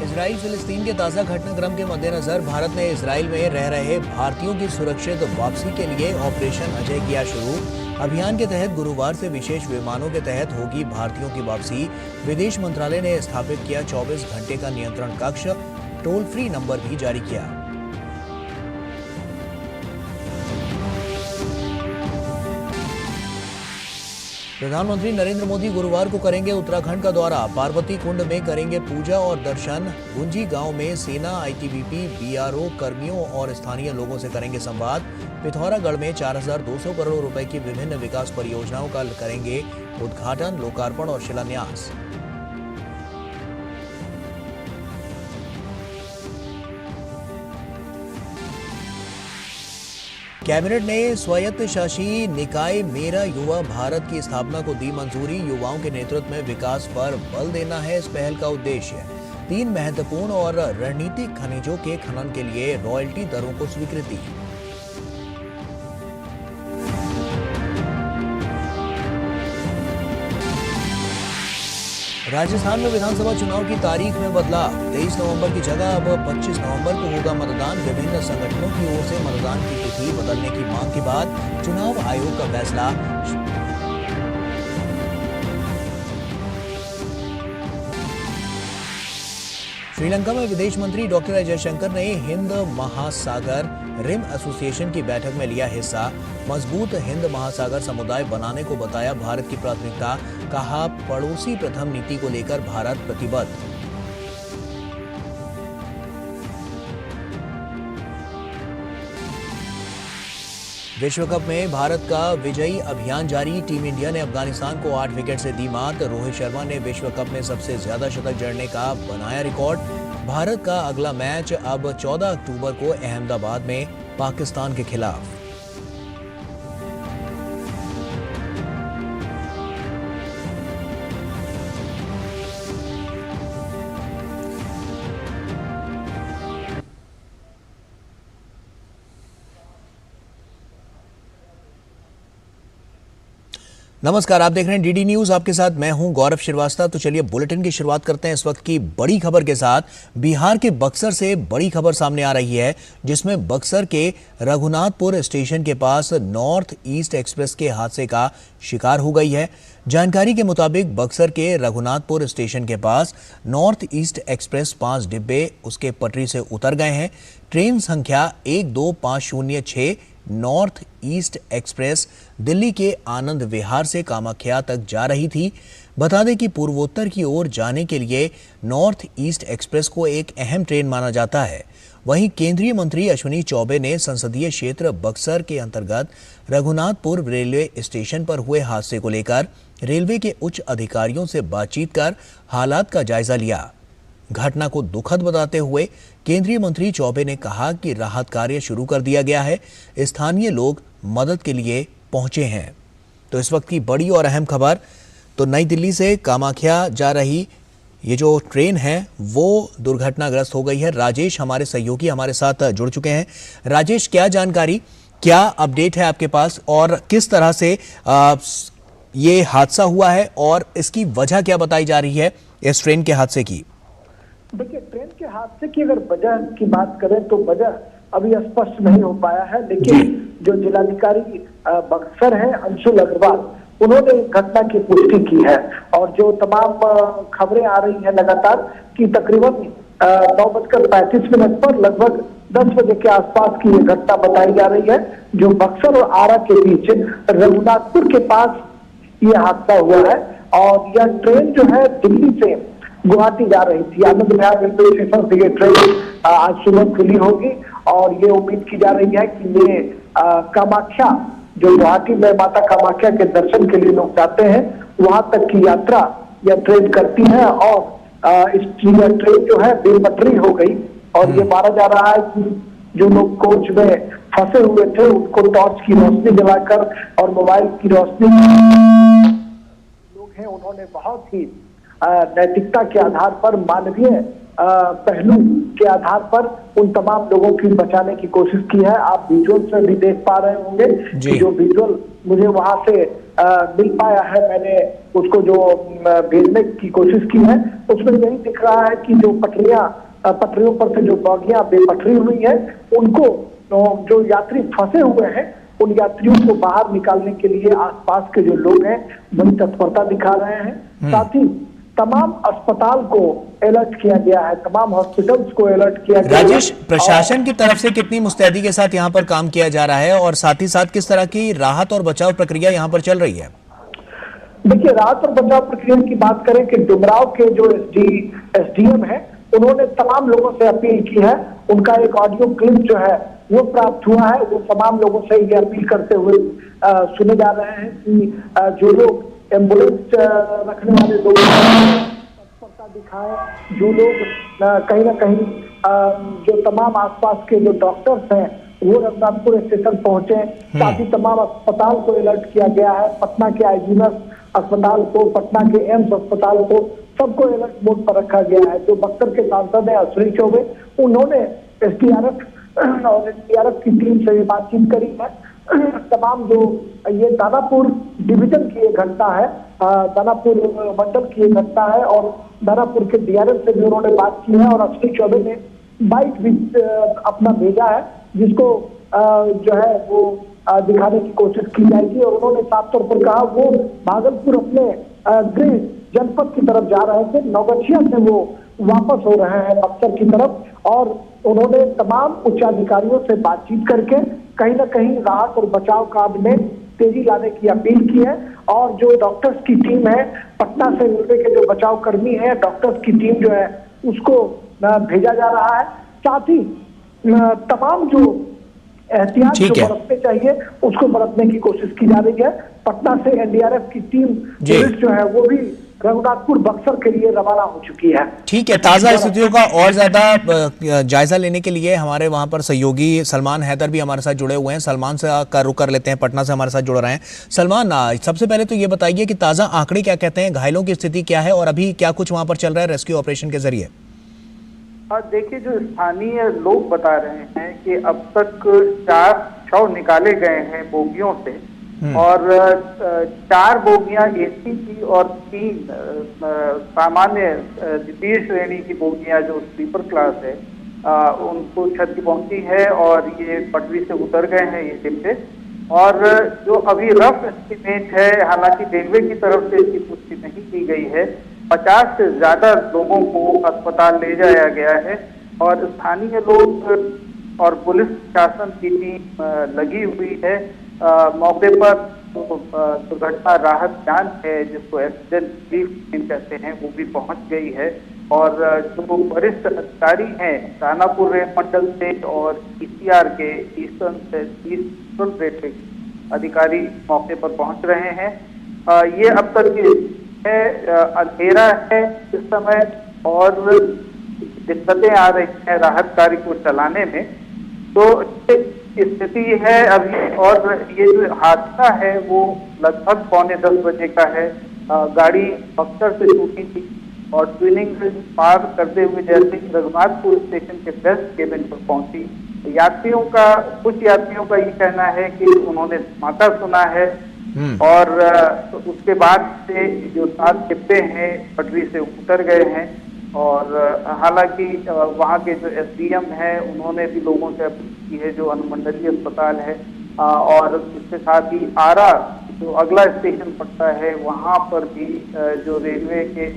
Israel फिलिस्तीन के ताज़ा घटनाक्रम के मद्देनजर भारत ने इजराइल में रह रहे भारतीयों की सुरक्षित वापसी के लिए ऑपरेशन अजय किया शुरू। अभियान के तहत गुरुवार से विशेष विमानों के तहत होगी भारतीयों की वापसी। विदेश मंत्रालय ने स्थापित किया 24 घंटे का नियंत्रण कक्ष, टोल फ्री नंबर भी जारी किया। प्रधानमंत्री नरेंद्र मोदी गुरुवार को करेंगे उत्तराखंड का दौरा। पार्वती कुंड में करेंगे पूजा और दर्शन। गुंजी गांव में सेना, आईटीबीपी, बीआरओ कर्मियों और स्थानीय लोगों से करेंगे संवाद। पिथौरागढ़ में 4200 करोड़ रुपए की विभिन्न विकास परियोजनाओं का करेंगे उद्घाटन, लोकार्पण और शिलान्यास। कैबिनेट ने स्वायत्त शासी निकाय मेरा युवा भारत की स्थापना को दी मंजूरी। युवाओं के नेतृत्व में विकास पर बल देना है इस पहल का उद्देश्य। 3 महत्वपूर्ण और रणनीतिक खनिजों के खनन के लिए रॉयल्टी दरों को स्वीकृति। राजस्थान में विधानसभा चुनाव की तारीख में बदलाव। 23 नवंबर की जगह अब 25 नवंबर को होगा मतदान। विभिन्न संगठनों की ओर से मतदान की तिथि बदलने की मांग के बाद चुनाव आयोग का फैसला। श्रीलंका में विदेश मंत्री डॉक्टर एस जयशंकर ने हिंद महासागर रिम एसोसिएशन की बैठक में लिया हिस्सा। मजबूत हिंद महासागर समुदाय बनाने को बताया भारत की प्राथमिकता। कहा, पड़ोसी प्रथम नीति को लेकर भारत प्रतिबद्ध। विश्व कप में भारत का विजयी अभियान जारी। टीम इंडिया ने अफगानिस्तान को 8 विकेट से दी मात। रोहित शर्मा ने विश्व कप में सबसे ज्यादा शतक जड़ने का बनाया रिकॉर्ड। भारत का अगला मैच अब 14 अक्टूबर को अहमदाबाद में पाकिस्तान के खिलाफ। नमस्कार, आप देख रहे हैं डीडी न्यूज। आपके साथ मैं हूं गौरव श्रीवास्तव। तो चलिए बुलेटिन की शुरुआत करते हैं इस वक्त की बड़ी खबर के साथ। बिहार के बक्सर से बड़ी खबर सामने आ रही है, जिसमें बक्सर के रघुनाथपुर स्टेशन के पास नॉर्थ ईस्ट एक्सप्रेस के हादसे का शिकार हो गई है। जानकारी के मुताबिक बक्सर के रघुनाथपुर स्टेशन के पास नॉर्थ ईस्ट एक्सप्रेस 5 डिब्बे उसके पटरी से उतर गए हैं। ट्रेन संख्या 12506 नॉर्थ ईस्ट एक्सप्रेस दिल्ली के आनंद विहार से कामाख्या तक जा रही थी। बता दें कि पूर्वोत्तर की ओर जाने के लिए नॉर्थ ईस्ट एक्सप्रेस को एक अहम ट्रेन माना जाता है। वहीं केंद्रीय मंत्री अश्विनी चौबे ने संसदीय क्षेत्र बक्सर के अंतर्गत रघुनाथपुर रेलवे स्टेशन पर हुए हादसे को लेकर रेलवे के उच्च अधिकारियों से बातचीत कर हालात का जायजा लिया। घटना को दुखद बताते हुए केंद्रीय मंत्री चौबे ने कहा कि राहत कार्य शुरू कर दिया गया है। स्थानीय लोग मदद के लिए पहुंचे हैं। तो इस वक्त की बड़ी और अहम खबर, तो नई दिल्ली से कामाख्या जा रही ये जो ट्रेन है वो दुर्घटनाग्रस्त हो गई है। राजेश हमारे सहयोगी हमारे साथ जुड़ चुके हैं। राजेश, क्या जानकारी, क्या अपडेट है आपके पास और किस तरह से ये हादसा हुआ है और इसकी वजह क्या बताई जा रही है इस ट्रेन के हादसे की? देखिए, ट्रेन के हादसे की अगर वजह की बात करें तो वजह अभी स्पष्ट नहीं हो पाया है, लेकिन जो जिलाधिकारी बक्सर है अंशुल अग्रवाल, उन्होंने घटना की पुष्टि की है। और जो तमाम खबरें आ रही हैं लगातार कि तकरीबन 9:35 पर लगभग 10 बजे के आसपास की ये घटना बताई जा रही है, जो बक्सर और आरा के बीच रघुनाथपुर के पास ये हादसा हुआ है। और यह ट्रेन जो है दिल्ली से गुवाहाटी जा रही थी। आनंद विहार रेलवे स्टेशन से ये ट्रेन आज सुबह खुली होगी और ये उम्मीद की जा रही है कि ये कामाख्या, जो गुवाहाटी में माता कामाख्या के दर्शन के लिए लोग जाते हैं, वहां तक की यात्रा यह ट्रेन करती है। और इस ट्रेन जो है बेपटरी हो गई और ये माना जा रहा है कि जो लोग कोच में फंसे हुए थे उनको टॉर्च की रोशनी जलाकर और मोबाइल की रोशनी लोग हैं, उन्होंने बहुत ही नैतिकता के आधार पर, मानवीय पहलू के आधार पर उन तमाम लोगों की बचाने की कोशिश की है। आप विजुअल से भी देख पा रहे होंगे कि जो विजुअल मुझे वहां से मिल पाया है, मैंने उसको जो भेजने की कोशिश की है, उसमें यही दिख रहा है कि जो पटरियों पर से जो बॉगियां बेपटरी हुई है, उनको जो यात्री फंसे हुए हैं उन यात्रियों को बाहर निकालने के लिए आसपास के जो लोग हैं बड़ी तत्परता दिखा रहे हैं। साथ ही तमाम अस्पताल को अलर्ट किया गया है, तमाम हॉस्पिटल्स को अलर्ट किया गया है। राजेश, प्रशासन की तरफ से कितनी मुस्तैदी के साथ यहाँ पर काम किया जा रहा है और साथ ही साथ किस तरह की राहत और बचाव प्रक्रिया यहाँ पर चल रही है? देखिए, राहत और बचाव प्रक्रिया की बात करें कि डुमराव के जो एसडीएम है, उन्होंने तमाम लोगों से अपील की है। उनका एक ऑडियो क्लिप जो है वो प्राप्त हुआ है। वो तमाम लोगों से ये अपील करते हुए सुने जा रहे हैं कि जो लोग एम्बुलेंस रखने वाले लोग तत्परता दिखाएं, जो लोग कहीं ना कहीं जो तमाम आसपास के जो डॉक्टर्स हैं वो रघुनाथपुर स्टेशन पहुंचे। साथ ही तमाम अस्पताल को अलर्ट किया गया है, पटना के आईजीएमएस अस्पताल को, पटना के एम्स अस्पताल को, सबको अलर्ट मोड पर रखा गया है। जो बक्सर के सांसद है अश्विनी चौबे, उन्होंने एसडीआरएफ और एसडीआरएफ की टीम से बातचीत करी है। तमाम जो ये दानापुर डिवीजन की एक घटना है, दानापुर मंडल की एक घटना है और दानापुर के डीआरएम से भी उन्होंने बात की है और अश्विनी चौबे ने बाइक भी अपना भेजा है, जिसको जो है वो दिखाने की कोशिश की जाएगी। और उन्होंने साफ तौर पर कहा वो भागलपुर अपने गृह जनपद की तरफ जा रहे थे, नौगछिया से वो वापस हो रहे हैं बक्सर की तरफ, और उन्होंने तमाम उच्चाधिकारियों से बातचीत करके कहीं ना कहीं राहत और बचाव कार्य में तेजी लाने की अपील की है। और जो डॉक्टर्स की टीम है पटना से, रेलवे के जो बचाव कर्मी है, डॉक्टर्स की टीम जो है उसको भेजा जा रहा है। साथ ही तमाम जो एहतियात जो बरतने चाहिए उसको बरतने की कोशिश की जा रही है। पटना से एनडीआरएफ की टीम पुलिस जो है वो भी रघुनाथपुर बक्सर के लिए रवाना हो चुकी है। ठीक है, ताजा स्थितियों का और ज्यादा जायजा लेने के लिए हमारे वहां पर सहयोगी सलमान हैदर भी हमारे साथ जुड़े हुए हैं। सलमान से का रुख कर लेते हैं, पटना से हमारे साथ जुड़ रहे हैं। सलमान, सबसे पहले तो ये बताइए कि ताजा आंकड़े क्या कहते हैं, घायलों की स्थिति क्या है और अभी क्या कुछ वहां पर चल रहा है रेस्क्यू ऑपरेशन के जरिए? देखिए, जो स्थानीय लोग बता रहे हैं कि अब तक 4 शव निकाले गए हैं बोगियों से और 4 बोगियां एसी की और 3 सामान्य द्वितीय श्रेणी की बोगियां जो स्लीपर क्लास है उनको क्षति पहुंची है और ये पटरी से उतर गए हैं ये शिप से। और जो अभी रफ एस्टिमेट है, हालांकि रेलवे की तरफ से इसकी पुष्टि नहीं की गई है, 50 से ज्यादा लोगों को अस्पताल ले जाया गया है और स्थानीय लोग और पुलिस शासन की टीम लगी हुई है। मौके पर दुर्घटना राहत जांच है, जिसको एक्सीडेंट रिलीफ टीम कहते हैं, वो भी पहुंच गई है। और जो वरिष्ठ अधिकारी हैं दानापुर रेल मंडल से और ईसीआर के ईस्टर्न रेलवे अधिकारी मौके पर पहुंच रहे हैं। ये अब तक है अंधेरा है इस समय और दिक्कतें आ रही हैं राहत कार्य को चलाने में, तो स्थिति है अभी। और ये जो हादसा है वो लगभग 9:45 बजे का है। गाड़ी बक्सर से छूटी थी और ट्विनिंग पार करते हुए जैसे ही रघुनाथपुर स्टेशन के बेस्ट केबिन पर पहुंची, कुछ यात्रियों का ये कहना है कि उन्होंने धमाका सुना है और उसके बाद से जो 7 डिब्बे हैं पटरी से उतर गए हैं। और हालांकि वहाँ के जो एसडीएम हैं उन्होंने भी लोगों से अपील की है, जो अनुमंडलीय अस्पताल है और इसके साथ ही आरा जो अगला स्टेशन पड़ता है वहाँ पर भी जो रेलवे के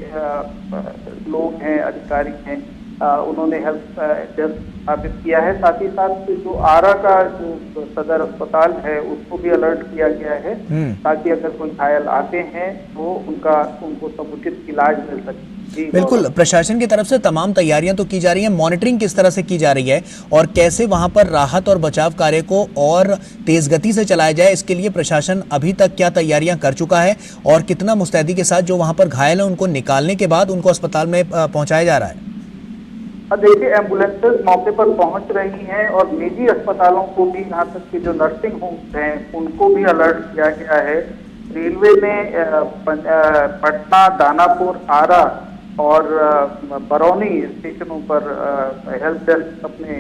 लोग हैं, अधिकारी हैं, उन्होंने हेल्प डेस्क स्थापित किया है। साथ ही साथ जो आरा का जो सदर अस्पताल है उसको भी अलर्ट किया गया है ताकि अगर कोई घायल आते हैं तो उनको समुचित इलाज मिल सके। बिल्कुल, प्रशासन की तरफ से तमाम तैयारियां तो की जा रही हैं, मॉनिटरिंग किस तरह से की जा रही है और कैसे वहां पर राहत और बचाव कार्य को और तेज गति से चलाया जाए, इसके लिए प्रशासन अभी तक क्या तैयारियां कर चुका है और कितना मुस्तैदी के साथ जो वहां पर घायल है उनको निकालने के बाद उनको अस्पताल में पहुंचाया जा रहा है? देखिए, एम्बुलेंसेज मौके पर पहुंच रही हैं और निजी अस्पतालों को भी, यहाँ तक कि जो नर्सिंग होम्स हैं उनको भी अलर्ट किया गया है। रेलवे ने पटना, दानापुर, आरा और बरौनी स्टेशनों पर हेल्प डेस्क अपने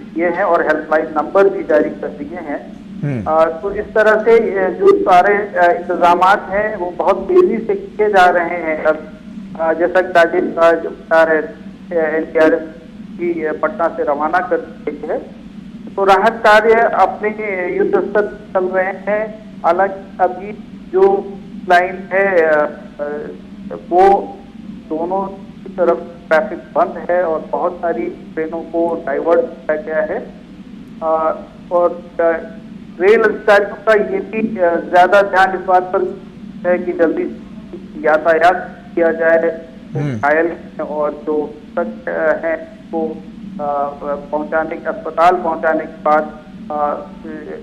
किए हैं और हेल्पलाइन नंबर भी जारी कर दिए हैं। तो इस तरह से जो सारे इंतजामात हैं वो बहुत तेजी से किए जा रहे हैं। अब जैसा कि राजेश जो बता रहे NDRF की पटना से रवाना कर दी है, तो राहत कार्य अपने युद्ध स्तर चल रहे हैं। हालांकि अभी जो लाइन है वो दोनों की तरफ ट्रैफिक बंद है और बहुत सारी ट्रेनों को डाइवर्ट किया गया है। और रेल अधिकारियों का ये भी ज्यादा ध्यान इस बात पर है कि जल्दी यातायात किया जाए, घायल और जो तक हैं तो पहुंचाने, अस्पताल पहुंचाने के बाद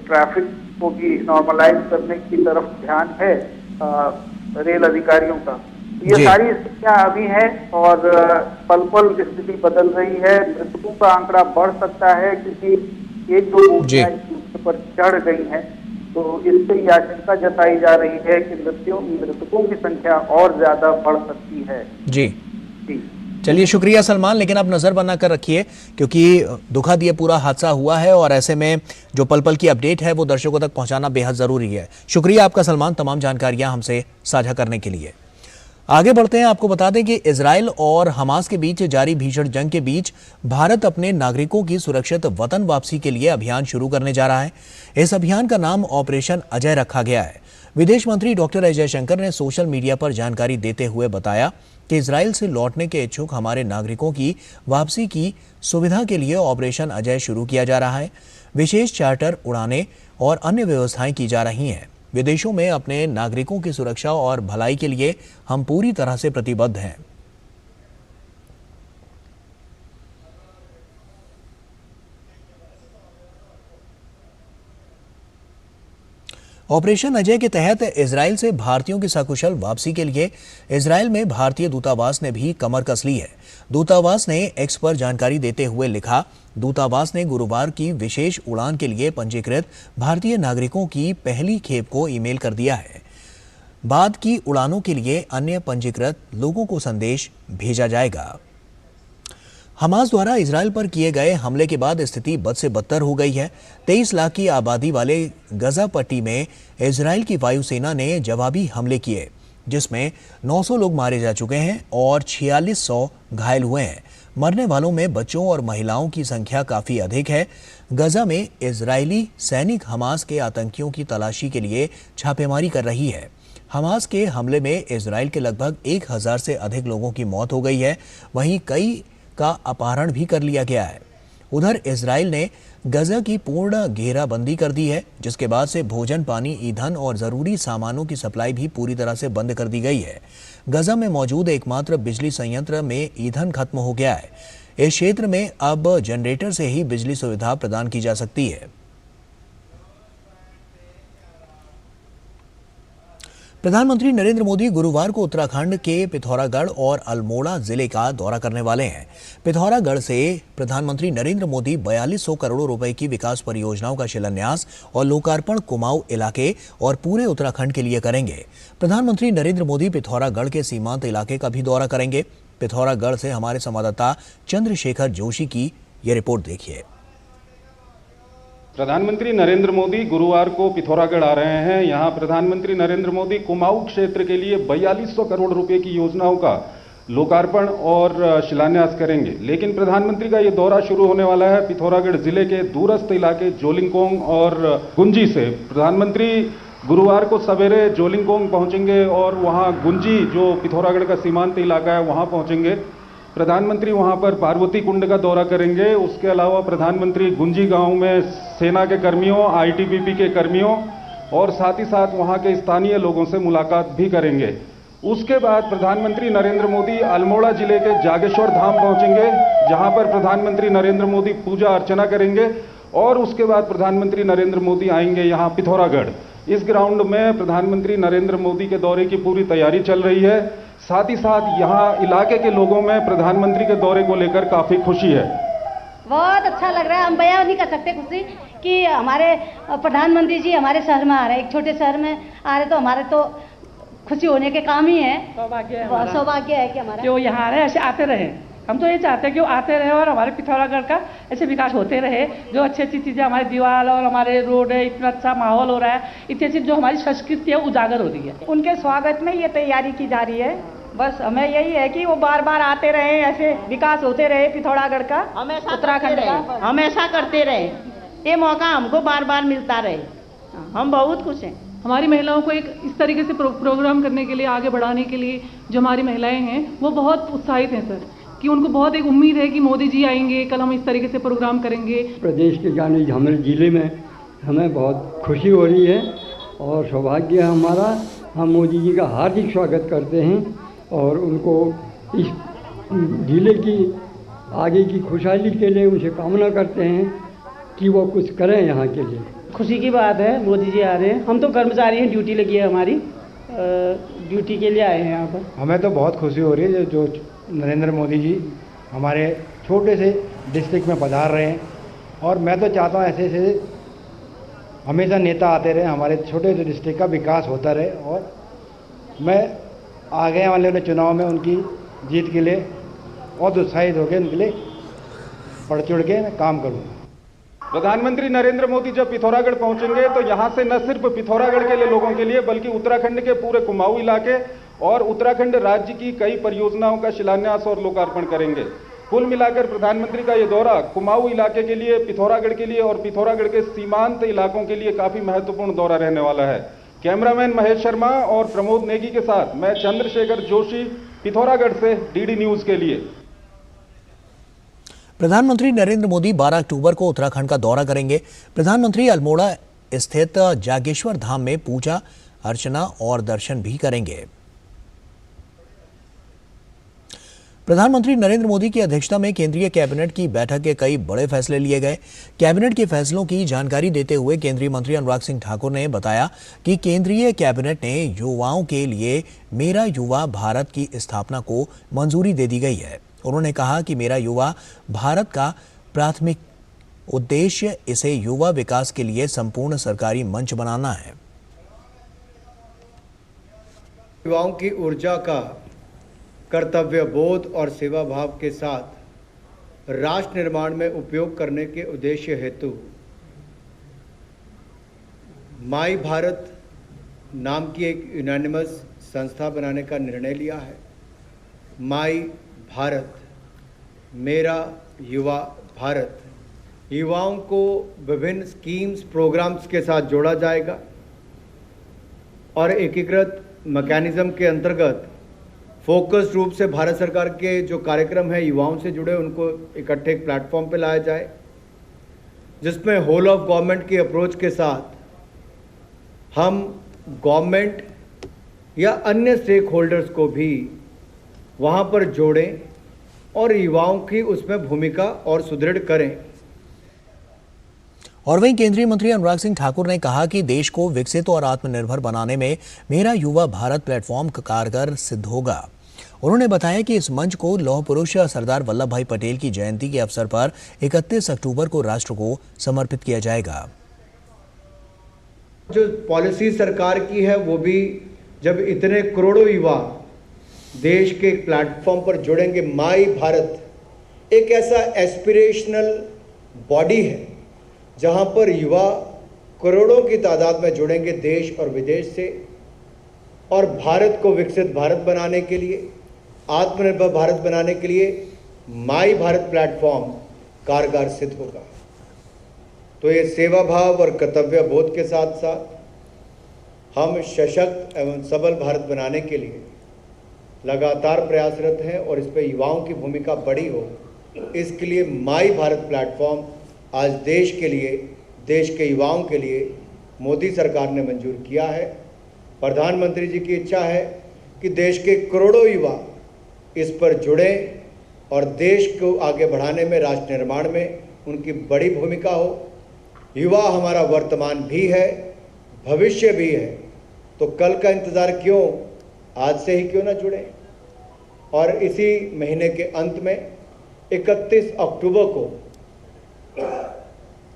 ट्रैफिक को भी नॉर्मलाइज करने की तरफ ध्यान है रेल अधिकारियों का। ये सारी स्थितियां अभी हैं और पल पल स्थिति बदल रही है। मृतकों का आंकड़ा बढ़ सकता है क्योंकि एक दो पर चढ़ गई हैं, तो इससे ये आशंका जताई जा रही है कि मृतकों की संख्या और ज्यादा बढ़ सकती है। जी चलिए, शुक्रिया सलमान, लेकिन आप नजर बना कर रखिए क्योंकि दुखद ये पूरा हादसा हुआ है और ऐसे में जो पल पल की अपडेट है वो दर्शकों तक पहुंचाना बेहद जरूरी है। शुक्रिया आपका सलमान, तमाम जानकारियां हमसे साझा करने के लिए। आगे बढ़ते हैं, आपको बता दें कि इजराइल और हमास के बीच जारी भीषण जंग के बीच भारत अपने नागरिकों की सुरक्षित वतन वापसी के लिए अभियान शुरू करने जा रहा है। इस अभियान का नाम ऑपरेशन अजय रखा गया है। विदेश मंत्री डॉक्टर एस जयशंकर ने सोशल मीडिया पर जानकारी देते हुए बताया कि इजराइल से लौटने के इच्छुक हमारे नागरिकों की वापसी की सुविधा के लिए ऑपरेशन अजय शुरू किया जा रहा है। विशेष चार्टर उड़ानें और अन्य व्यवस्थाएं की जा रही हैं। विदेशों में अपने नागरिकों की सुरक्षा और भलाई के लिए हम पूरी तरह से प्रतिबद्ध हैं। ऑपरेशन अजय के तहत इजराइल से भारतीयों की सकुशल वापसी के लिए इजराइल में भारतीय दूतावास ने भी कमर कस ली है। दूतावास ने एक्स पर जानकारी देते हुए लिखा, दूतावास ने गुरुवार की विशेष उड़ान के लिए पंजीकृत भारतीय नागरिकों की पहली खेप को ईमेल कर दिया है। बाद की उड़ानों के लिए अन्य पंजीकृत लोगों को संदेश भेजा जाएगा। हमास द्वारा इजराइल पर किए गए हमले के बाद स्थिति बद से बदतर हो गई है। 23 लाख की आबादी वाले गजा पट्टी में इजराइल की वायुसेना ने जवाबी हमले किए, जिसमें 900 लोग मारे जा चुके हैं और 4600 घायल हुए हैं। मरने वालों में बच्चों और महिलाओं की संख्या काफी अधिक है। गजा में इजरायली सैनिक हमास के आतंकियों की तलाशी के लिए छापेमारी कर रही है। हमास के हमले में इजराइल के लगभग 1000 से अधिक लोगों की मौत हो गई है, वहीं कई का अपहरण भी कर लिया गया है। उधर इजराइल ने गजा की पूर्ण घेराबंदी कर दी है, जिसके बाद से भोजन, पानी, ईंधन और जरूरी सामानों की सप्लाई भी पूरी तरह से बंद कर दी गई है। गजा में मौजूद एकमात्र बिजली संयंत्र में ईंधन खत्म हो गया है। इस क्षेत्र में अब जनरेटर से ही बिजली सुविधा प्रदान की जा सकती है। प्रधानमंत्री नरेंद्र मोदी गुरुवार को उत्तराखंड के पिथौरागढ़ और अल्मोड़ा जिले का दौरा करने वाले हैं। पिथौरागढ़ से प्रधानमंत्री नरेंद्र मोदी 4200 करोड़ रुपए की विकास परियोजनाओं का शिलान्यास और लोकार्पण कुमाऊं इलाके और पूरे उत्तराखंड के लिए करेंगे। प्रधानमंत्री नरेंद्र मोदी पिथौरागढ़ के सीमांत इलाके का भी दौरा करेंगे। पिथौरागढ़ से हमारे संवाददाता चंद्रशेखर जोशी की यह रिपोर्ट देखिए। प्रधानमंत्री नरेंद्र मोदी गुरुवार को पिथौरागढ़ आ रहे हैं। यहां प्रधानमंत्री नरेंद्र मोदी कुमाऊं क्षेत्र के लिए 4200 करोड़ रुपए की योजनाओं का लोकार्पण और शिलान्यास करेंगे। लेकिन प्रधानमंत्री का ये दौरा शुरू होने वाला है पिथौरागढ़ जिले के दूरस्थ इलाके जोलिंगकोंग और गुंजी से। प्रधानमंत्री गुरुवार को सवेरे जोलिंगकोंग पहुंचेंगे और वहां गुंजी, जो पिथौरागढ़ का सीमांत इलाका है, वहां पहुंचेंगे। प्रधानमंत्री वहां पर पार्वती कुंड का दौरा करेंगे। उसके अलावा प्रधानमंत्री गुंजी गांव में सेना के कर्मियों, आईटीबीपी के कर्मियों और साथ ही साथ वहां के स्थानीय लोगों से मुलाकात भी करेंगे। उसके बाद प्रधानमंत्री नरेंद्र मोदी अल्मोड़ा जिले के जागेश्वर धाम पहुंचेंगे, जहां पर प्रधानमंत्री नरेंद्र मोदी पूजा अर्चना करेंगे और उसके बाद प्रधानमंत्री नरेंद्र मोदी आएंगे यहां पिथौरागढ़। इस ग्राउंड में प्रधानमंत्री नरेंद्र मोदी के दौरे की पूरी तैयारी चल रही है। साथ ही साथ यहाँ इलाके के लोगों में प्रधानमंत्री के दौरे को लेकर काफी खुशी है। बहुत अच्छा लग रहा है। हम बयान नहीं कर सकते खुशी कि हमारे प्रधानमंत्री जी हमारे शहर में आ रहे हैं। एक छोटे शहर में आ रहे तो हमारे तो खुशी होने के काम ही है। सौभाग्य है हमारा सौभाग्य है कि हमारा कि वो यहाँ आ रहे, ऐसे आते रहे। हम तो ये चाहते हैं कि वो आते रहे और हमारे पिथौरागढ़ का ऐसे विकास होते रहे। जो अच्छी अच्छी चीज़ें, हमारी दीवार और हमारे रोड है, इतना अच्छा माहौल हो रहा है, इतनी अच्छी जो हमारी संस्कृति है उजागर हो रही है। उनके स्वागत में ये तैयारी की जा रही है। बस हमें यही है कि वो बार बार आते रहे, ऐसे विकास होते रहे पिथौरागढ़ का, उत्तराखंड का, हमेशा करते रहे। ये मौका हमको बार बार मिलता रहे, हम बहुत खुश हैं। हमारी महिलाओं को एक इस तरीके से प्रोग्राम करने के लिए, आगे बढ़ाने के लिए जो हमारी महिलाएं हैं वो बहुत उत्साहित हैं सर, कि उनको बहुत एक उम्मीद है कि मोदी जी आएंगे, कल हम इस तरीके से प्रोग्राम करेंगे। प्रदेश के जाने हमारे ज़िले में हमें बहुत खुशी हो रही है और सौभाग्य है हमारा। हम मोदी जी का हार्दिक स्वागत करते हैं और उनको इस ज़िले की आगे की खुशहाली के लिए उनसे कामना करते हैं कि वो कुछ करें यहाँ के लिए। खुशी की बात है, मोदी जी आ रहे हैं। हम तो कर्मचारी हैं, ड्यूटी लगी है हमारी, ड्यूटी के लिए आए हैं यहाँ पर। हमें तो बहुत खुशी हो रही है जो नरेंद्र मोदी जी हमारे छोटे से डिस्ट्रिक्ट में पधार रहे हैं। और मैं तो चाहता हूँ ऐसे ऐसे हमेशा नेता आते रहे, हमारे छोटे से डिस्ट्रिक्ट का विकास होता रहे। और मैं आगे वाले चुनाव में उनकी जीत के लिए बहुत उत्साहित होकर उनके लिए बढ़ चढ़ के मैं काम करूँगा। प्रधानमंत्री नरेंद्र मोदी जब पिथौरागढ़ पहुंचेंगे तो यहां से न सिर्फ पिथौरागढ़ के लिए लोगों के लिए बल्कि उत्तराखंड के पूरे कुमाऊं इलाके और उत्तराखंड राज्य की कई परियोजनाओं का शिलान्यास और लोकार्पण करेंगे। कुल मिलाकर प्रधानमंत्री का यह दौरा कुमाऊं इलाके के लिए, पिथौरागढ़ के लिए और पिथौरागढ़ के सीमांत इलाकों के लिए काफी महत्वपूर्ण दौरा रहने वाला है। कैमरामैन महेश शर्मा और प्रमोद नेगी के साथ मैं चंद्रशेखर जोशी, पिथौरागढ़ से डीडी न्यूज के लिए। प्रधानमंत्री नरेंद्र मोदी 12 अक्टूबर को उत्तराखंड का दौरा करेंगे। प्रधानमंत्री अल्मोड़ा स्थित जागेश्वर धाम में पूजा अर्चना और दर्शन भी करेंगे। प्रधानमंत्री नरेंद्र मोदी की अध्यक्षता में केंद्रीय कैबिनेट की बैठक के कई बड़े फैसले लिए गए। कैबिनेट के फैसलों की जानकारी देते हुए केंद्रीय मंत्री अनुराग सिंह ठाकुर ने बताया कि केंद्रीय कैबिनेट ने युवाओं के लिए मेरा युवा भारत की स्थापना को मंजूरी दे दी गई है। उन्होंने कहा कि मेरा युवा भारत का प्राथमिक उद्देश्य इसे युवा विकास के लिए संपूर्ण सरकारी मंच बनाना है। युवाओं की ऊर्जा का कर्तव्य बोध और सेवा भाव के साथ राष्ट्र निर्माण में उपयोग करने के उद्देश्य हेतु माई भारत नाम की एक यूनानिमस संस्था बनाने का निर्णय लिया है। माई भारत, मेरा युवा भारत, युवाओं को विभिन्न स्कीम्स प्रोग्राम्स के साथ जोड़ा जाएगा और एकीकृत मैकेनिज्म के अंतर्गत फोकस रूप से भारत सरकार के जो कार्यक्रम है युवाओं से जुड़े उनको इकट्ठे एक प्लेटफॉर्म पे लाया जाए, जिसमें होल ऑफ गवर्नमेंट की अप्रोच के साथ हम गवर्नमेंट या अन्य स्टेक होल्डर्स को भी वहाँ पर जोड़ें और युवाओं की उसमें भूमिका और सुदृढ़ करें। और वहीं केंद्रीय मंत्री अनुराग सिंह ठाकुर ने कहा कि देश को विकसित और आत्मनिर्भर बनाने में मेरा युवा भारत प्लेटफॉर्म कारगर सिद्ध होगा। उन्होंने बताया कि इस मंच को लौह पुरुष सरदार वल्लभ भाई पटेल की जयंती के अवसर पर 31 अक्टूबर को राष्ट्र को समर्पित किया जाएगा। जो पॉलिसी सरकार की है वो भी जब इतने करोड़ों युवा देश के प्लेटफॉर्म पर जुड़ेंगे, माई भारत एक ऐसा एस्पिरेशनल बॉडी है जहां पर युवा करोड़ों की तादाद में जुड़ेंगे देश और विदेश से, और भारत को विकसित भारत बनाने के लिए, आत्मनिर्भर भारत बनाने के लिए माई भारत प्लेटफॉर्म कारगर सिद्ध होगा। तो ये सेवा भाव और कर्तव्य बोध के साथ साथ हम सशक्त एवं सबल भारत बनाने के लिए लगातार प्रयासरत हैं और इस पर युवाओं की भूमिका बड़ी हो, इसके लिए माई भारत प्लेटफॉर्म आज देश के लिए, देश के युवाओं के लिए मोदी सरकार ने मंजूर किया है। प्रधानमंत्री जी की इच्छा है कि देश के करोड़ों युवा इस पर जुड़ें और देश को आगे बढ़ाने में, राष्ट्र निर्माण में उनकी बड़ी भूमिका हो। युवा हमारा वर्तमान भी है, भविष्य भी है, तो कल का इंतज़ार क्यों, आज से ही क्यों ना जुड़े। और इसी महीने के अंत में 31 अक्टूबर को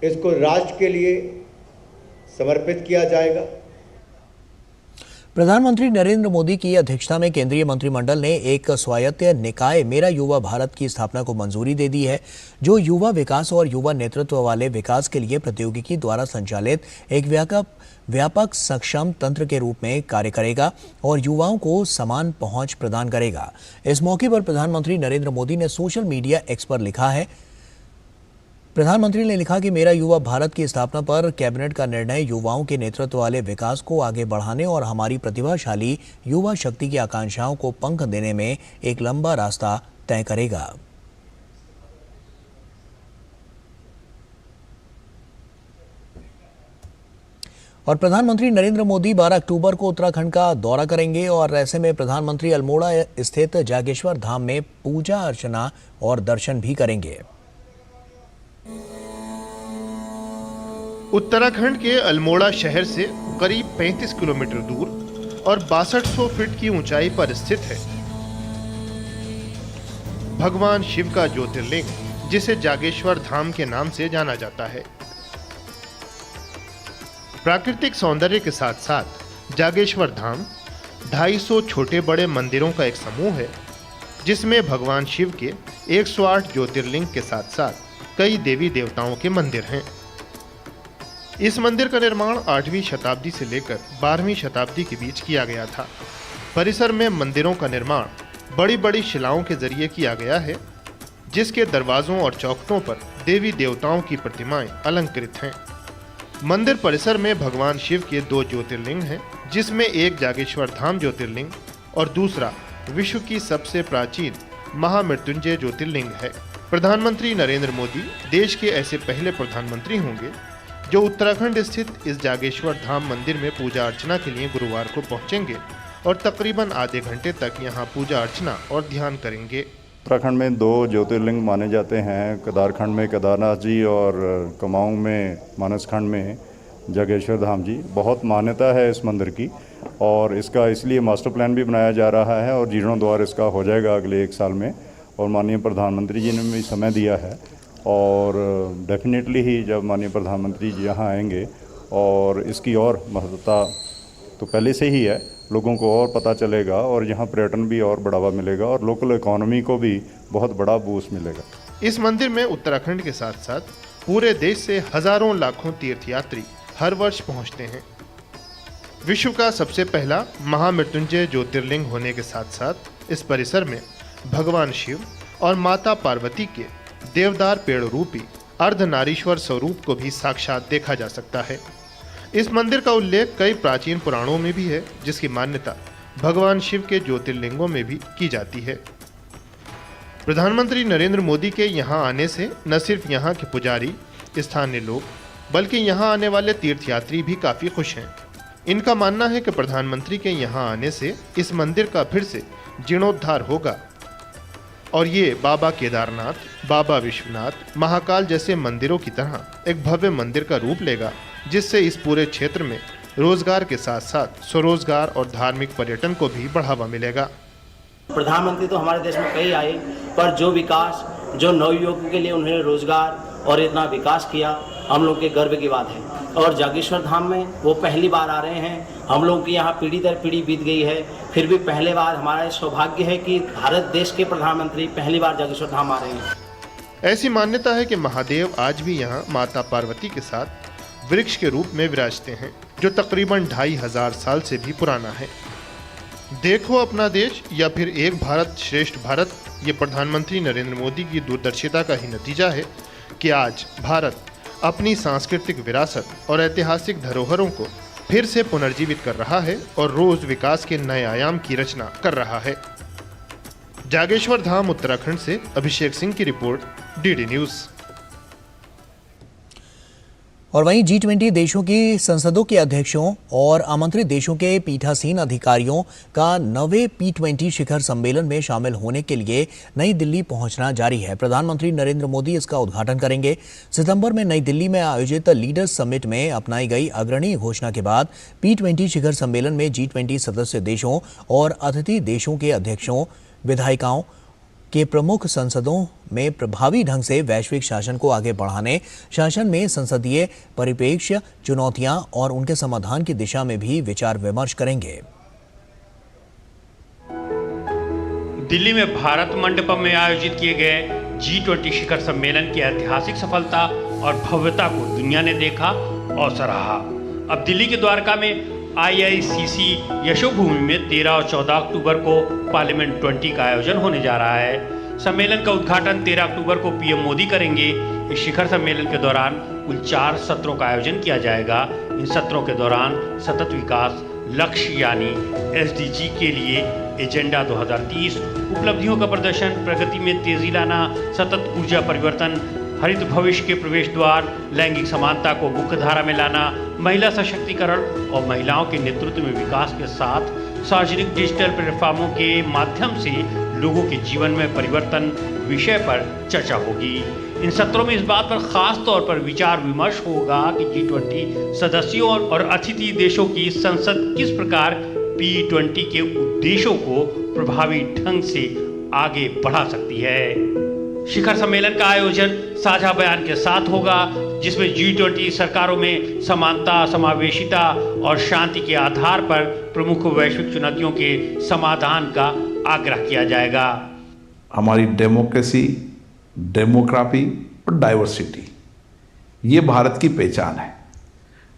इसको राष्ट्र के लिए समर्पित किया जाएगा। प्रधानमंत्री नरेंद्र मोदी की अध्यक्षता में केंद्रीय मंत्रिमंडल ने एक स्वायत्त निकाय मेरा युवा भारत की स्थापना को मंजूरी दे दी है, जो युवा विकास और युवा नेतृत्व वाले विकास के लिए प्रौद्योगिकी द्वारा संचालित एक व्यापक सक्षम तंत्र के रूप में कार्य करेगा और युवाओं को समान पहुंच प्रदान करेगा। इस मौके पर प्रधानमंत्री नरेंद्र मोदी ने सोशल मीडिया एक्स पर लिखा है, प्रधानमंत्री ने लिखा कि मेरा युवा भारत की स्थापना पर कैबिनेट का निर्णय युवाओं के नेतृत्व वाले विकास को आगे बढ़ाने और हमारी प्रतिभाशाली युवा शक्ति की आकांक्षाओं को पंख देने में एक लंबा रास्ता तय करेगा। और प्रधानमंत्री नरेंद्र मोदी 12 अक्टूबर को उत्तराखंड का दौरा करेंगे और ऐसे में प्रधानमंत्री अल्मोड़ा स्थित जागेश्वर धाम में पूजा अर्चना और दर्शन भी करेंगे। उत्तराखंड के अल्मोड़ा शहर से करीब 35 किलोमीटर दूर और 6200 फीट की ऊंचाई पर स्थित है भगवान शिव का ज्योतिर्लिंग, जिसे जागेश्वर धाम के नाम से जाना जाता है। प्राकृतिक सौंदर्य के साथ साथ जागेश्वर धाम 250 छोटे बड़े मंदिरों का एक समूह है, जिसमें भगवान शिव के 108 ज्योतिर्लिंग के साथ साथ कई देवी देवताओं के मंदिर हैं। इस मंदिर का निर्माण 8वीं शताब्दी से लेकर 12वीं शताब्दी के बीच किया गया था। परिसर में मंदिरों का निर्माण बड़ी बड़ी शिलाओं के जरिए किया गया है, जिसके दरवाजों और चौखटों पर देवी देवताओं की प्रतिमाएं अलंकृत हैं। मंदिर परिसर में भगवान शिव के 2 ज्योतिर्लिंग हैं, जिसमें एक जागेश्वर धाम ज्योतिर्लिंग और दूसरा विश्व की सबसे प्राचीन महामृत्युंजय ज्योतिर्लिंग है। प्रधानमंत्री नरेंद्र मोदी देश के ऐसे पहले प्रधानमंत्री होंगे जो उत्तराखंड स्थित इस जागेश्वर धाम मंदिर में पूजा अर्चना के लिए गुरुवार को पहुंचेंगे और तकरीबन आधे घंटे तक यहां पूजा अर्चना और ध्यान करेंगे। उत्तराखंड में 2 ज्योतिर्लिंग माने जाते हैं, केदारखंड में केदारनाथ जी और कुमाऊं में मानसखंड में जागेश्वर धाम जी। बहुत मान्यता है इस मंदिर की और इसका इसलिए मास्टर प्लान भी बनाया जा रहा है और जीर्णोद्वार इसका हो जाएगा अगले 1 साल में, और माननीय प्रधानमंत्री जी ने भी समय दिया है और डेफिनेटली ही जब माननीय प्रधानमंत्री जी यहाँ आएंगे और इसकी और महत्वता तो पहले से ही है, लोगों को और पता चलेगा और यहाँ पर्यटन भी और बढ़ावा मिलेगा और लोकल इकोनॉमी को भी बहुत बड़ा बूस्ट मिलेगा। इस मंदिर में उत्तराखंड के साथ साथ पूरे देश से हजारों लाखों तीर्थयात्री हर वर्ष पहुँचते हैं। विश्व का सबसे पहला महामृत्युंजय ज्योतिर्लिंग होने के साथ साथ इस परिसर में भगवान शिव और माता पार्वती के देवदार पेड़ रूपी अर्धनारीश्वर स्वरूप को भी साक्षात देखा जा सकता है। इस मंदिर का उल्लेख कई प्राचीन पुराणों में भी है, जिसकी मान्यता भगवान शिव के ज्योतिर्लिंगों में भी की जाती है। प्रधानमंत्री नरेंद्र मोदी के यहाँ आने से न सिर्फ यहाँ के पुजारी, स्थानीय लोग, बल्कि यहाँ आने वाले तीर्थयात्री भी काफ़ी खुश हैं। इनका मानना है कि प्रधानमंत्री के यहाँ आने से इस मंदिर का फिर से जीर्णोद्धार होगा और ये बाबा केदारनाथ, बाबा विश्वनाथ, महाकाल जैसे मंदिरों की तरह एक भव्य मंदिर का रूप लेगा, जिससे इस पूरे क्षेत्र में रोजगार के साथ साथ स्वरोजगार और धार्मिक पर्यटन को भी बढ़ावा मिलेगा। प्रधानमंत्री तो हमारे देश में कई आए, पर जो विकास, जो नवयुवकों के लिए उन्होंने रोजगार और इतना विकास किया, हम लोग के गर्व की बात है। और जागेश्वर धाम में वो पहली बार आ रहे हैं। हम लोग की यहाँ पीढ़ी दर पीढ़ी बीत गई है, फिर भी पहले बार हमारा सौभाग्य है कि भारत देश के प्रधानमंत्री पहली बार जागेश्वर धाम आ रहे हैं। ऐसी मान्यता है कि महादेव आज भी यहाँ माता पार्वती के साथ वृक्ष के रूप में विराजते हैं, जो तकरीबन 2500 साल से भी पुराना है। देखो अपना देश या फिर एक भारत श्रेष्ठ भारत, ये प्रधानमंत्री नरेंद्र मोदी की दूरदर्शिता का ही नतीजा है कि आज भारत अपनी सांस्कृतिक विरासत और ऐतिहासिक धरोहरों को फिर से पुनर्जीवित कर रहा है और रोज विकास के नए आयाम की रचना कर रहा है। जागेश्वर धाम उत्तराखंड से अभिषेक सिंह की रिपोर्ट, डीडी न्यूज़। और वहीं G20 देशों की संसदों के अध्यक्षों और आमंत्रित देशों के पीठासीन अधिकारियों का 9वें P20 शिखर सम्मेलन में शामिल होने के लिए नई दिल्ली पहुंचना जारी है। प्रधानमंत्री नरेंद्र मोदी इसका उद्घाटन करेंगे। सितंबर में नई दिल्ली में आयोजित लीडर्स समिट में अपनाई गई अग्रणी घोषणा के बाद P20 शिखर सम्मेलन में G20 सदस्य देशों और अतिथि देशों के अध्यक्षों, विधायिकाओं के प्रमुख संसदों में प्रभावी ढंग से वैश्विक शासन को आगे बढ़ाने, शासन में संसदीय परिप्रेक्ष्य, चुनौतियां और उनके समाधान की दिशा में भी विचार विमर्श करेंगे। दिल्ली में भारत मंडपम में आयोजित किए गए G20 शिखर सम्मेलन की ऐतिहासिक सफलता और भव्यता को दुनिया ने देखा और सराहा। अब दिल्ली के द्वारका में IICC यशोभूमि में 13 और 14 अक्टूबर को पार्लियामेंट 20 का आयोजन होने जा रहा है। सम्मेलन का उद्घाटन 13 अक्टूबर को PM मोदी करेंगे। इस शिखर सम्मेलन के दौरान कुल 4 सत्रों का आयोजन किया जाएगा। इन सत्रों के दौरान सतत विकास लक्ष्य यानी SDG के लिए एजेंडा 2030, उपलब्धियों का प्रदर्शन, प्रगति में तेजी लाना, सतत ऊर्जा परिवर्तन, हरित भविष्य के प्रवेश द्वार, लैंगिक समानता को मुख्य धारा में लाना, महिला सशक्तिकरण और महिलाओं के नेतृत्व में विकास के साथ सार्वजनिक डिजिटल प्लेटफॉर्मों के माध्यम से लोगों के जीवन में परिवर्तन विषय पर चर्चा होगी। इन सत्रों में इस बात पर खास तौर पर विचार विमर्श होगा कि G20 सदस्यों और अतिथि देशों की संसद किस प्रकार P20 के उद्देश्यों को प्रभावी ढंग से आगे बढ़ा सकती है। शिखर सम्मेलन का आयोजन साझा बयान के साथ होगा, जिसमें G20 सरकारों में समानता, समावेशिता और शांति के आधार पर प्रमुख वैश्विक चुनौतियों के समाधान का आग्रह किया जाएगा। हमारी डेमोक्रेसी, डेमोग्राफी और डाइवर्सिटी ये भारत की पहचान है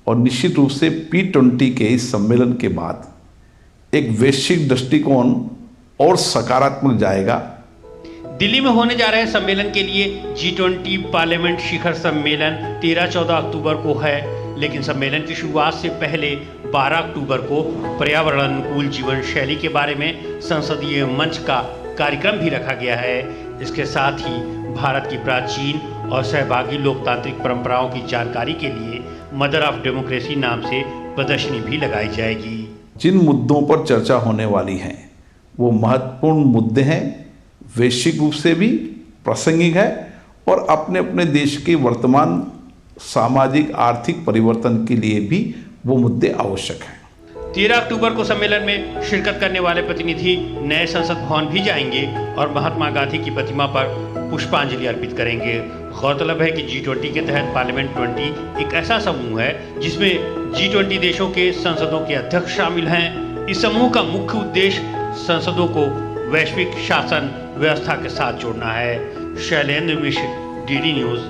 और निश्चित रूप से P20 के इस सम्मेलन के बाद एक वैश्विक दृष्टिकोण और सकारात्मक जाएगा। दिल्ली में होने जा रहे सम्मेलन के लिए G20 पार्लियामेंट शिखर सम्मेलन 13-14 अक्टूबर को है, लेकिन सम्मेलन की शुरुआत से पहले 12 अक्टूबर को पर्यावरण अनुकूल जीवन शैली के बारे में संसदीय मंच का कार्यक्रम भी रखा गया है। इसके साथ ही भारत की प्राचीन और सहभागी लोकतांत्रिक परंपराओं की जानकारी के लिए मदर ऑफ डेमोक्रेसी नाम से प्रदर्शनी भी लगाई जाएगी। जिन मुद्दों पर चर्चा होने वाली है वो महत्वपूर्ण मुद्दे हैं, वैश्विक रूप से भी प्रासंगिक है और अपने अपने देश के वर्तमान सामाजिक आर्थिक परिवर्तन के लिए भी वो मुद्दे आवश्यक हैं। 13 अक्टूबर को सम्मेलन में शिरकत करने वाले प्रतिनिधि नए संसद भवन भी जाएंगे और महात्मा गांधी की प्रतिमा पर पुष्पांजलि अर्पित करेंगे। गौरतलब है कि G20 के तहत पार्लियामेंट 20 एक ऐसा समूह है जिसमें G20 देशों के संसदों के अध्यक्ष शामिल हैं। इस समूह का मुख्य उद्देश्य संसदों को वैश्विक शासन व्यवस्था के साथ जोड़ना है। शैलेंद्र मिश्र, DD न्यूज़,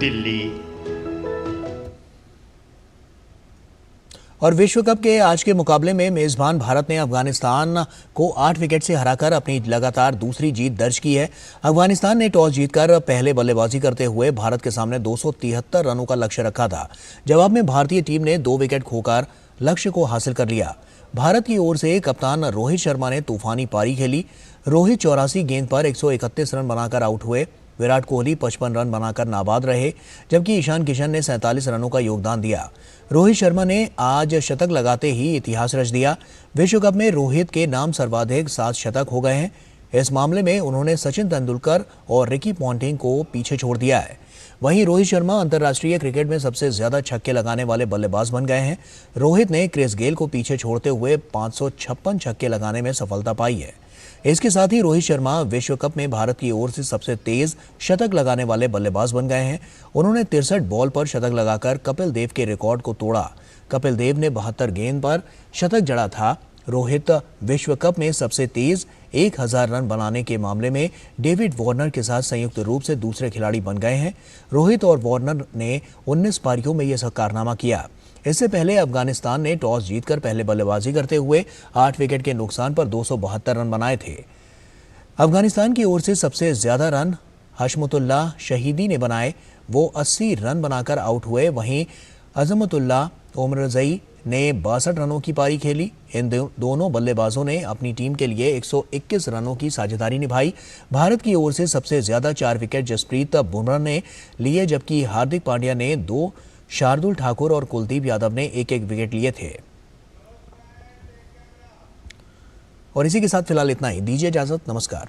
दिल्ली। और विश्व कप के आज के मुकाबले में मेजबान भारत ने अफगानिस्तान को 8 विकेट से हराकर अपनी लगातार दूसरी जीत दर्ज की है। अफगानिस्तान ने टॉस जीतकर पहले बल्लेबाजी करते हुए भारत के सामने 273 रनों का लक्ष्य रखा था। जवाब में भारतीय टीम ने 2 विकेट खोकर लक्ष्य को हासिल कर लिया। भारत की ओर से कप्तान रोहित शर्मा ने तूफानी पारी खेली। रोहित 84 गेंद पर 131 रन बनाकर आउट हुए। विराट कोहली 55 रन बनाकर नाबाद रहे, जबकि ईशान किशन ने 47 रनों का योगदान दिया। रोहित शर्मा ने आज शतक लगाते ही इतिहास रच दिया। विश्व कप में रोहित के नाम सर्वाधिक 7 शतक हो गए हैं। इस मामले में उन्होंने सचिन तेंदुलकर और रिकी पॉन्टिंग को पीछे छोड़ दिया है। वहीं रोहित शर्मा अंतर्राष्ट्रीय क्रिकेट में सबसे ज्यादा छक्के लगाने वाले बल्लेबाज बन गए हैं। रोहित ने क्रिस गेल को पीछे छोड़ते हुए 556 छक्के लगाने में सफलता पाई है। इसके साथ ही रोहित शर्मा विश्व कप में भारत की ओर से सबसे तेज शतक लगाने वाले बल्लेबाज बन गए हैं। उन्होंने 63 बॉल पर शतक लगाकर कपिल देव के रिकॉर्ड को तोड़ा। कपिल देव ने 72 गेंद पर शतक जड़ा था। रोहित विश्व कप में सबसे तेज 1000 रन बनाने के मामले में डेविड वार्नर के साथ संयुक्त रूप से दूसरे खिलाड़ी बन गए हैं। रोहित और वार्नर ने 19 पारियों में यह कारनामा किया। इससे पहले अफगानिस्तान ने टॉस जीतकर पहले बल्लेबाजी करते हुए 8 विकेट के नुकसान पर 272 रन बनाए थे। अफगानिस्तान की ओर से सबसे ज्यादा रन हशमतुल्लाह शहीदी ने बनाए, वो 80 रन बनाकर आउट हुए। वहीं अजमतुल्लाह ओमरजई ने 62 रनों की पारी खेली। इन दोनों बल्लेबाजों ने अपनी टीम के लिए 121 रनों की साझेदारी निभाई। भारत की ओर से सबसे ज्यादा 4 विकेट जसप्रीत बुमराह ने लिए, जबकि हार्दिक पांड्या ने 2, शार्दुल ठाकुर और कुलदीप यादव ने 1-1 विकेट लिए थे। और इसी के साथ फिलहाल इतना ही। दीजिए इजाजत, नमस्कार।